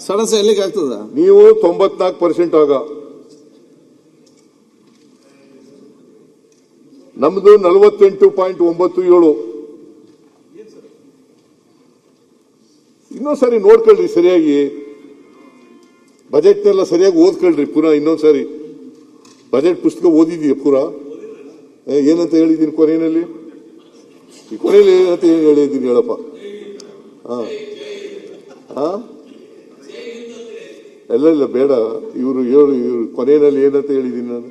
ಸಡನ್ಸ್ ಎಲ್ಲಿಗೆ ಆಗ್ತದ? ನೀವು 94% ಆಗ ನಮ್ದು 48.97. ಇನ್ನೊಂದ್ಸರಿ ನೋಡ್ಕೊಳ್ರಿ ಸರಿಯಾಗಿ, ಬಜೆಟ್ನೆಲ್ಲ ಸರಿಯಾಗಿ ಓದ್ಕೊಳ್ರಿ ಪುನಃ ಇನ್ನೊಂದ್ಸರಿ. ಬಜೆಟ್ ಪುಸ್ತಕ ಓದಿದೀಯ ಪುರಾ? ಏನಂತ ಹೇಳಿದ್ದೀನಿ ಕೊನೆಯಲ್ಲಿ? ಈ ಕೊನೆಯಲ್ಲಿ ಏನಂತ ಹೇಳಿದ್ದೀನಿ ಹೇಳಪ್ಪ. ಎಲ್ಲ ಬೇಡ, ಇವರು ಕೊನೆಯಲ್ಲಿ ಏನಂತ ಹೇಳಿದ್ದೀನಿ ನಾನು.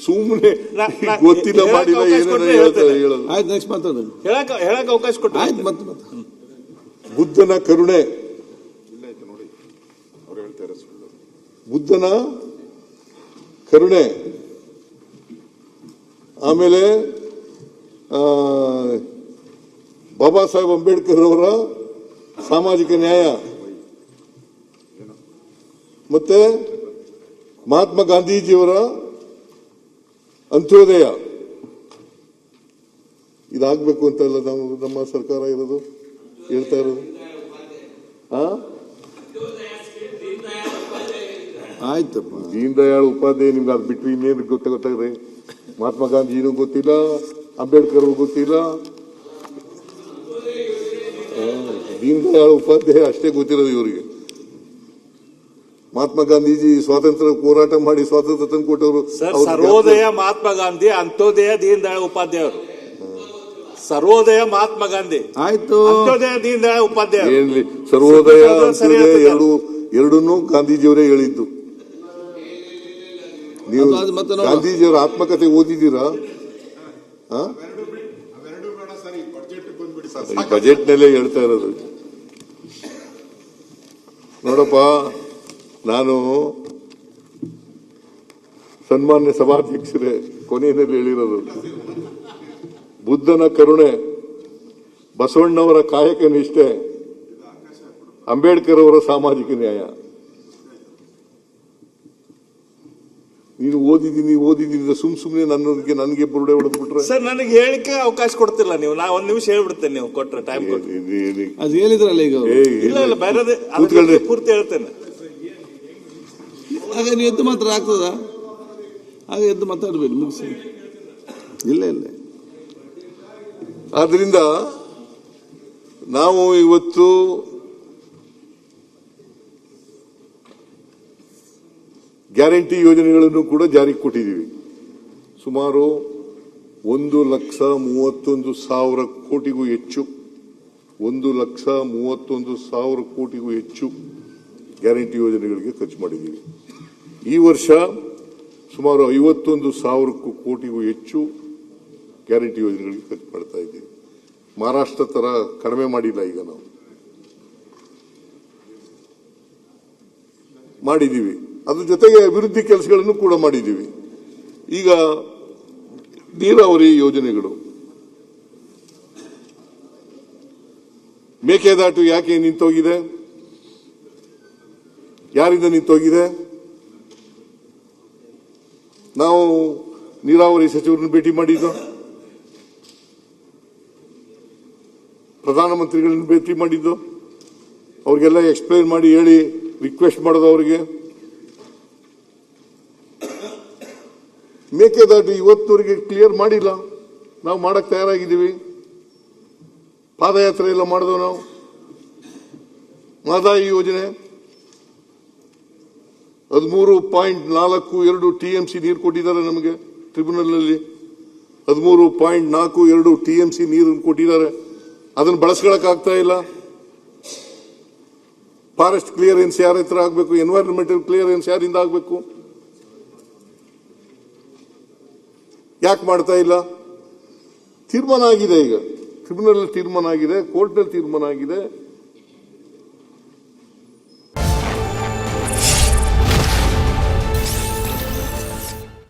ಸುಮ್ಮನೆ ಗೊತ್ತಿಲ್ಲ ಮಾಡಿಲ್ಲ ಏನೇನೋ ಹೇಳೋದು. ಆಯ್ತು, ನೆಕ್ಸ್ಟ್ ಮಾತಾಡೋದು. ಹೇಳಕ್ ಅವಕಾಶ ಕೊಟ್ಟು ಆಯ್ತು. ಮತ್ತೆ ಬುದ್ಧನ ಕರುಣೆ, ಬುದ್ಧನ ಕರುಣೆ, ಆಮೇಲೆ ಬಾಬಾ ಸಾಹೇಬ್ ಅಂಬೇಡ್ಕರ್ ಅವರ ಸಾಮಾಜಿಕ ನ್ಯಾಯ, ಮತ್ತೆ ಮಹಾತ್ಮ ಗಾಂಧೀಜಿಯವರ ಅಂತ್ಯೋದಯ. ಇದಾಗಬೇಕು ಅಂತಲ್ಲ ನಮ್ಮ ಸರ್ಕಾರ ಇರೋದು, ಹೇಳ್ತಾ ಇರೋದು. ಆಯ್ತಪ್ಪ, ದೀನ್ ದಯಾಳ್ ಉಪಾಧ್ಯಾಯ ನಿಮ್ಗೆ ಅದು ಬಿಟ್ಟು ಇನ್ನೇನು ಗೊತ್ತಾಗ್ರಿ? ಮಹಾತ್ಮ ಗಾಂಧಿನೂ ಗೊತ್ತಿಲ್ಲ, ಅಂಬೇಡ್ಕರ್ ಗೊತ್ತಿಲ್ಲ, ದೀನ್ ದಯಾಳ್ ಉಪಾಧ್ಯಾಯ ಅಷ್ಟೇ ಗೊತ್ತಿರೋದು ಇವರಿಗೆ. ಮಹಾತ್ಮ ಗಾಂಧೀಜಿ ಸ್ವಾತಂತ್ರ್ಯ ಹೋರಾಟ ಮಾಡಿ ಸ್ವಾತಂತ್ರ್ಯ ತಂದು ಕೊಟ್ಟವರು. ಸರ್ವೋದಯ ಮಹಾತ್ಮ ಗಾಂಧಿ, ಅಂತ್ಯೋದಯ ದೀನ್ ದಯಾಳ್ ಉಪಾಧ್ಯಾಯ ಅವರು. ಸರ್ವೋದಯ ಮಹಾತ್ಮ ಗಾಂಧಿ ಆಯ್ತು, ಅಂತ್ಯೋದಯ ದೀನ್ ದಯಾಳ್ ಉಪಾಧ್ಯಾಯ. ಏನ್ಲಿ ಸರ್ವೋದಯ ಅಂತ್ಯೋದಯ ಎರಡನ್ನೂ ಗಾಂಧೀಜಿಯವರೇ ಹೇಳಿದ್ದು. ನೀವು ಗಾಂಧೀಜಿಯವರ ಆತ್ಮಕಥೆ ಓದಿದ್ದೀರಾ? ಬಜೆಟ್ನಲ್ಲೇ ಹೇಳ್ತಾ ಇರೋದು. ನೋಡಪ್ಪ, ನಾನು ಸನ್ಮಾನ್ಯ ಸಭಾಧ್ಯಕ್ಷರೇ ಕೊನೆಯಲ್ಲಿ ಹೇಳಿರೋದು, ಬುದ್ಧನ ಕರುಣೆ, ಬಸವಣ್ಣವರ ಕಾಯಕ ನಿಷ್ಠೆ, ಅಂಬೇಡ್ಕರ್ ಅವರ ಸಾಮಾಜಿಕ ನ್ಯಾಯ. ನೀನು ಓದಿದ್ದೀನಿ ಸುಮ್ನೆ ನನಗೆ ಬುರುಡೆ ಹೊಡೆದು ಬಿಟ್ರೆ. ಸರ್, ನನಗೆ ಹೇಳಿಕೆ ಅವಕಾಶ ಕೊಡ್ತಿಲ್ಲ ನೀವು. ನಾ ಒಂದ್ ನಿಮಿಷ ಹೇಳ್ಬಿಡ್ತೇನೆ, ನೀವು ಕೊಟ್ರೆ ಟೈಮ್ ಅದು ಹೇಳಿದ್ರಲ್ಲ ಈಗ. ಇಲ್ಲ, ಬೇರೆ ಪೂರ್ತಿ ಹೇಳ್ತೇನೆ. ಆಗ ನೀವು ಎದ್ದು ಮಾತ್ರ ಆಗ್ತದ? ಆಗ ಎದ್ದು ಮಾತಾಡ್ಬೇಕು, ಮುಗಿಸಿ. ಇಲ್ಲ. ಆದ್ರಿಂದ ನಾವು ಇವತ್ತು ಗ್ಯಾರಂಟಿ ಯೋಜನೆಗಳನ್ನು ಕೂಡ ಜಾರಿಗೆ ಕೊಟ್ಟಿದ್ದೀವಿ. ಸುಮಾರು 1,31,000 ಕೋಟಿಗೂ ಹೆಚ್ಚು, 1,31,000 ಕೋಟಿಗೂ ಹೆಚ್ಚು ಗ್ಯಾರಂಟಿ ಯೋಜನೆಗಳಿಗೆ ಖರ್ಚು ಮಾಡಿದ್ದೀವಿ. ಈ ವರ್ಷ ಸುಮಾರು 51,000 ಕೋಟಿಗೂ ಹೆಚ್ಚು ಗ್ಯಾರಂಟಿ ಯೋಜನೆಗಳಿಗೆ ಖರ್ಚು ಮಾಡ್ತಾ ಇದ್ದೀವಿ. ಮಹಾರಾಷ್ಟ್ರ ತರ ಕಡಿಮೆ ಮಾಡಿಲ್ಲ, ಈಗ ನಾವು ಮಾಡಿದ್ದೀವಿ. ಅದ್ರ ಜೊತೆಗೆ ಅಭಿವೃದ್ಧಿ ಕೆಲಸಗಳನ್ನು ಕೂಡ ಮಾಡಿದ್ದೀವಿ. ಈಗ ನೀರಾವರಿ ಯೋಜನೆಗಳು, ಮೇಕೆದಾಟು ಯಾಕೆ ನಿಂತೋಗಿದೆ? ಯಾರಿಂದ ನಿಂತೋಗಿದೆ? ನಾವು ನೀರಾವರಿ ಸಚಿವರನ್ನು ಭೇಟಿ ಮಾಡಿದ್ದು, ಪ್ರಧಾನಮಂತ್ರಿಗಳನ್ನು ಭೇಟಿ ಮಾಡಿದ್ದು, ಅವ್ರಿಗೆಲ್ಲ ಎಕ್ಸ್ಪ್ಲೈನ್ ಮಾಡಿ ಹೇಳಿ ರಿಕ್ವೆಸ್ಟ್ ಮಾಡೋದು ಅವರಿಗೆ. ಮೇಕೆದಾಟು ಇವತ್ತವರೆಗೆ ಕ್ಲಿಯರ್ ಮಾಡಿಲ್ಲ. ನಾವು ಮಾಡಕ್ ತಯಾರಾಗಿದ್ದೀವಿ. ಪಾದಯಾತ್ರೆ ಎಲ್ಲ ಮಾಡಿದವು ನಾವು. ಮಹದಾಯಿ ಯೋಜನೆ 13.42 TMC ನೀರು ಕೊಟ್ಟಿದ್ದಾರೆ ನಮಗೆ ಟ್ರಿಬ್ಯುನಲ್ ನಲ್ಲಿ. 13.42 TMC ನೀರನ್ನು ಕೊಟ್ಟಿದ್ದಾರೆ. ಅದನ್ನು ಬಳಸ್ಕೊಳಕ್ ಆಗ್ತಾ ಇಲ್ಲ. ಫಾರೆಸ್ಟ್ ಕ್ಲಿಯರೆನ್ಸ್ ಯಾರ ಹತ್ರ ಆಗಬೇಕು? ಎನ್ವೈರನ್ಮೆಂಟಲ್ ಕ್ಲಿಯರೆನ್ಸ್ ಯಾರಿಂದ ಆಗಬೇಕು? ಯಾಕೆ ಮಾಡ್ತಾ ಇಲ್ಲ? ತೀರ್ಮಾನ ಆಗಿದೆ, ಈಗ ಟ್ರಿಬ್ಯುನಲ್ ತೀರ್ಮಾನ ಆಗಿದೆ, ಕೋರ್ಟ್ನಲ್ಲಿ ತೀರ್ಮಾನ ಆಗಿದೆ.